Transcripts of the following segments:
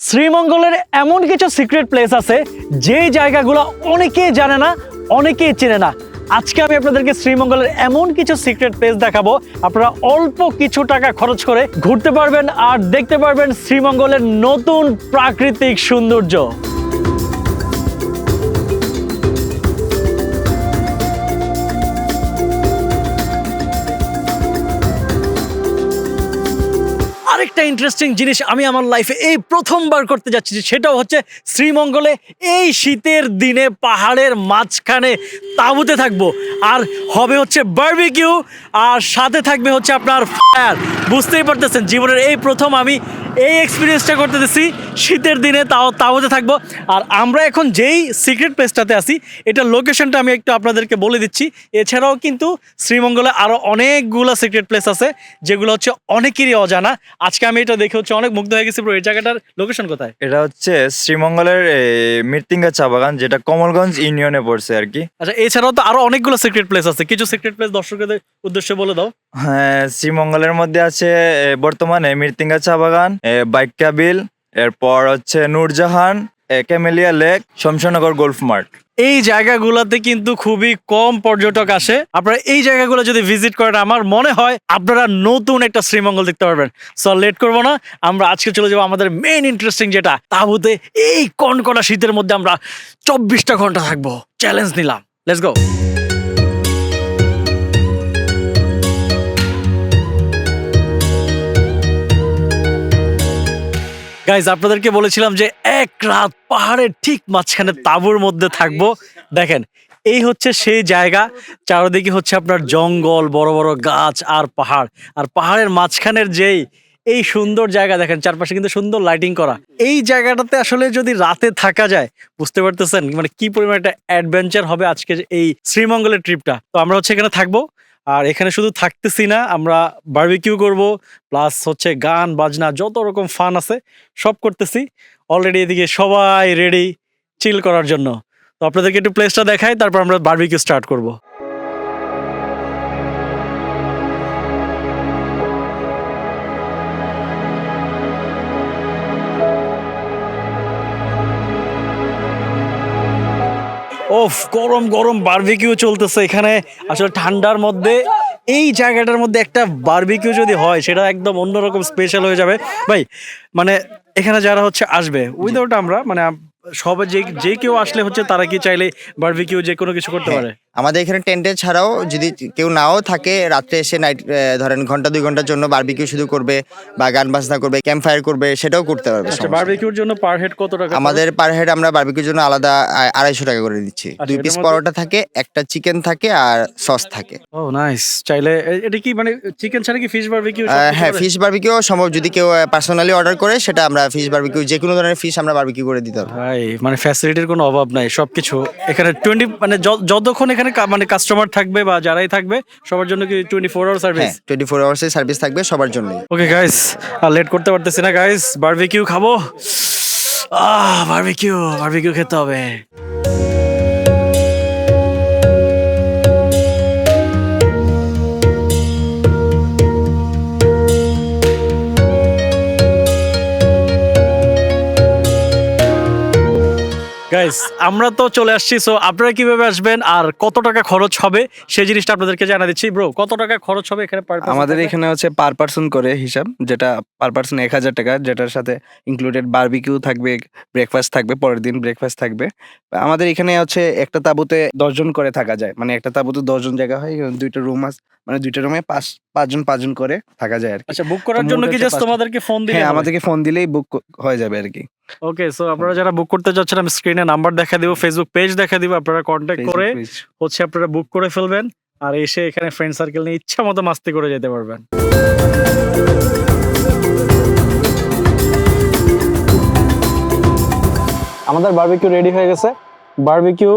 শ্রীমঙ্গলের এমন কিছু সিক্রেট প্লেস আছে যেই জায়গাগুলো অনেকেই জানে না, অনেকেই চেনে না। আজকে আমি আপনাদেরকে শ্রীমঙ্গলের এমন কিছু সিক্রেট প্লেস দেখাবো, আপনারা অল্প কিছু টাকা খরচ করে ঘুরতে পারবেন আর দেখতে পারবেন শ্রীমঙ্গলের নতুন প্রাকৃতিক সৌন্দর্য। আরেকটা ইন্টারেস্টিং জিনিস আমি আমার লাইফে এই প্রথমবার করতে যাচ্ছি, সেটাও হচ্ছে শ্রীমঙ্গলে এই শীতের দিনে পাহাড়ের মাঝখানে তাঁবুতে থাকবো, আর হবে হচ্ছে বারবিকিউ, আর সাথে থাকবে হচ্ছে আপনার ফায়ার। বুঝতেই পারতেছেন, জীবনের এই প্রথম আমি এই এক্সপিরিয়েন্সটা করতে দিচ্ছি শীতের দিনে, তাঁবুতে থাকবো। আর আমরা এখন যেই সিক্রেট প্লেসটাতে আছি, এটার লোকেশনটা আমি একটু আপনাদেরকে বলে দিচ্ছি। এছাড়াও কিন্তু শ্রীমঙ্গলে আরও অনেকগুলো সিক্রেট প্লেস আছে যেগুলো হচ্ছে অনেকেরই অজানা। আজকে আমি এটা দেখে হচ্ছে অনেক মুগ্ধ হয়ে গেছি। এই জায়গাটার লোকেশন কোথায়? এটা হচ্ছে শ্রীমঙ্গলের মৃত্যুঞ্জয় চা বাগান, যেটা কমলগঞ্জ ইউনিয়নে পড়ছে আর কি। আচ্ছা, এছাড়াও তো আরো অনেকগুলো সিক্রেট প্লেস আছে, কিছু সিক্রেট প্লেস দর্শকদের উদ্দেশ্যে বলে দাও। হ্যাঁ, শ্রীমঙ্গলের মধ্যে আছে বর্তমানে মৃত্যুঞ্জয় চা বাগান, বাইক্কা বিল, এরপর হচ্ছে Nurjahan, Camellia Lake, Shamshernagar Golf Mart. এই জায়গাগুলোতে কিন্তু খুবই কম পর্যটক আসে। আপনারা এই জায়গাগুলো যদি ভিজিট করেন, আমার মনে হয় আপনারা নতুন একটা শ্রীমঙ্গল দেখতে পারবেন। সো লেট করবো না, আমরা আজকে চলে যাবো আমাদের মেইন ইন্টারেস্টিং যেটা তাঁবুতে। এই কনকনা শীতের মধ্যে আমরা 24টা ঘন্টা থাকবো, চ্যালেঞ্জ নিলাম। Let's go. গাইজ, আপনাদেরকে বলেছিলাম যে এক রাত পাহাড়ের ঠিক মাঝখানে তাঁবুর মধ্যে থাকবো। দেখেন, এই হচ্ছে সেই জায়গা। চারদিকে হচ্ছে আপনার জঙ্গল, বড় বড় গাছ আর পাহাড়, আর পাহাড়ের মাঝখানের যেই এই সুন্দর জায়গা দেখেন, চারপাশে কিন্তু সুন্দর লাইটিং করা। এই জায়গাটাতে আসলে যদি রাতে থাকা যায়, বুঝতে পারতেছেন মানে কি পরিমাণ একটা অ্যাডভেঞ্চার হবে আজকে এই শ্রীমঙ্গলের ট্রিপটা। তো আমরা হচ্ছে এখানে থাকবো, আর এখানে শুধু থাকতেছি না, আমরা বারবিকিউ করব, প্লাস হচ্ছে গান বাজনা যত রকম ফান আছে সব করতেছি। অলরেডি এদিকে সবাই রেডি চিল করার জন্য। তো আপনাদেরকে একটু প্লেসটা দেখাই, তারপর আমরা বারবিকিউ স্টার্ট করব। ওফ, গরম গরম বারবিকিউ চলতেছে এখানে। আসলে ঠান্ডার মধ্যে এই জায়গাটার মধ্যে একটা বারবিকিউ যদি হয়, সেটা একদম অন্যরকম স্পেশাল হয়ে যাবে ভাই। মানে এখানে যারা হচ্ছে আসবে উইদাউট আমরা মানে সবাই যে কেউ আসলে হচ্ছে তারা কি চাইলে বারবিকিউ যে কোনো কিছু করতে পারে? আমাদের এখানে টেন্টে ছাড়াও যদি কেউ নাও থাকে, রাত্রে এসে নাইট ধরেন ঘন্টা 2 ঘন্টার জন্য বারবিকিউ শুধু করবে বা গান বাজনা করবে, ক্যাম্প ফায়ার করবে, সেটাও করতে পারবে। আচ্ছা, বারবিকিউর জন্য পার হেড কত টাকা? আমাদের পার হেড আমরা বারবিকিউর জন্য আলাদা 250 টাকা করে দিচ্ছি। 2 পিস পরোটা থাকে, একটা চিকেন থাকে আর সস থাকে। ও নাইস। চাইলে এটা কি মানে চিকেন ছাড়া কি ফিশ বারবিকিউ? হ্যাঁ, ফিশ বারবিকিউ সম্ভব। যদি কেউ পার্সোনালি অর্ডার করে, সেটা আমরা ফিশ বারবিকিউ, যে কোনো ধরনের ফিশ আমরা বারবিকিউ করে দিতে পারবো। ভাই মানে ফ্যাসিলিটির কোনো অভাব নাই, সবকিছু এখানে 20 মানে যতক্ষণ এখানে মানে কাস্টমার থাকবে বা যারাই থাকবে সবার জন্য কি 24 আওয়ার সার্ভিস? হ্যাঁ, 24 আওয়ার্সের সার্ভিস থাকবে সবার জন্য। ওকে গাইস, আর লেট করতে পারতেছি না গাইস, বারবিকিউ খাবো। বারবিকিউ খেতে হবে। গাইস, আমরা তো চলে আসছি। সো আপনারা কিভাবে আসবেন আর কত টাকা খরচ হবে সেই জিনিসটা আপনাদেরকে জানা দিচ্ছি। ব্রো, কত টাকা খরচ হবে এখানে পার পারসন? আমাদের এখানে হচ্ছে পার পার্সন করে হিসাব, যেটা পার পার্সন 1000 টাকা, যেটার সাথে ইনক্লুডেড বারবিকিউ থাকবে, ব্রেকফাস্ট থাকবে, পরের দিন ব্রেকফাস্ট থাকবে। আমাদের এখানে হচ্ছে একটা তাঁবুতে 10 জন করে থাকা যায়, মানে একটা তাঁবুতে 10 জন জায়গা হয়। 2টা রুম আছে, মানে 2টা রুমে 5 জন করে থাকা যায় আর কি। আচ্ছা, বুক করার জন্য কি জাস্ট তোমাদেরকে ফোন দিলে? হ্যাঁ, আমাদেরকে ফোন দিলেই বুক হয়ে যাবে আর কি। ওকে, সো আপনারা যারা বুক করতে যাচ্ছেন, আমি স্ক্রিনে নাম্বার দেখা দিব, ফেসবুক পেজ দেখা দিব, আপনারা কন্ট্যাক্ট করে হচ্ছে আপনারা বুক করে ফেলবেন, আর এসে এখানে ফ্রেন্ড সার্কেল নিয়ে ইচ্ছা মতো মাস্তি করে যেতে পারবেন। আমাদের বারবিকিউ রেডি হয়ে গেছে। বারবিকিউ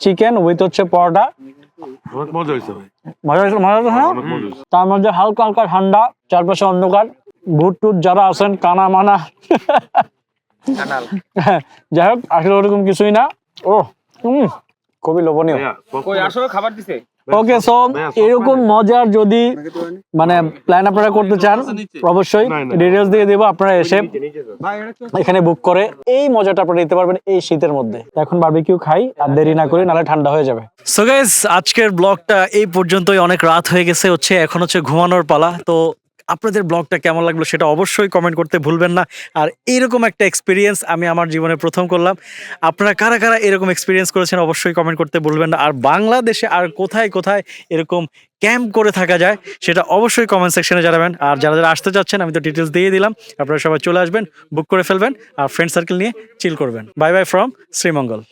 চিকেন উইথ হচ্ছে পরোটা। মজা হয়েছে হ্যাঁ। তার মধ্যে হালকা হালকা ঠান্ডা, চারপাশে অন্ধকার, ভূত টুট যারা আছেন কানা মানা যাই হোক, আসলে ওরকম কিছুই না। ও খুবই লোভনীয়। আসলে খাবার দিছে ওকে, সো এরকম মজার যদি মানে প্ল্যান আপনারা করতে চান অবশ্যই ডিটেলস দিয়ে দেবো, আপনারা এসে এখানে বুক করে এই মজাটা আপনারা নিতে পারবেন এই শীতের মধ্যে। এখন বারবিকিউ খাই আর দেরি না করি, নাহলে ঠান্ডা হয়ে যাবে। সো গাইস, আজকের ব্লগটা এই পর্যন্তই, অনেক রাত হয়ে গেছে, এখন হচ্ছে ঘুমানোর পালা। তো আপনাদের ব্লগটা কেমন লাগলো সেটা অবশ্যই কমেন্ট করতে ভুলবেন না। আর এইরকম একটা এক্সপিরিয়েন্স আমি আমার জীবনে প্রথম করলাম। আপনারা কারা কারা এরকম এক্সপিরিয়েন্স করেছেন অবশ্যই কমেন্ট করতে ভুলবেন না। আর বাংলাদেশে আর কোথায় কোথায় এরকম ক্যাম্প করে থাকা যায় সেটা অবশ্যই কমেন্ট সেকশনে জানাবেন। আর যারা যারা আসতে চাচ্ছেন আমি তো ডিটেলস দিয়ে দিলাম, আপনারা সবাই চলে আসবেন, বুক করে ফেলবেন আর ফ্রেন্ড সার্কেল নিয়ে চিল করবেন। Bye buy from Sreemangal.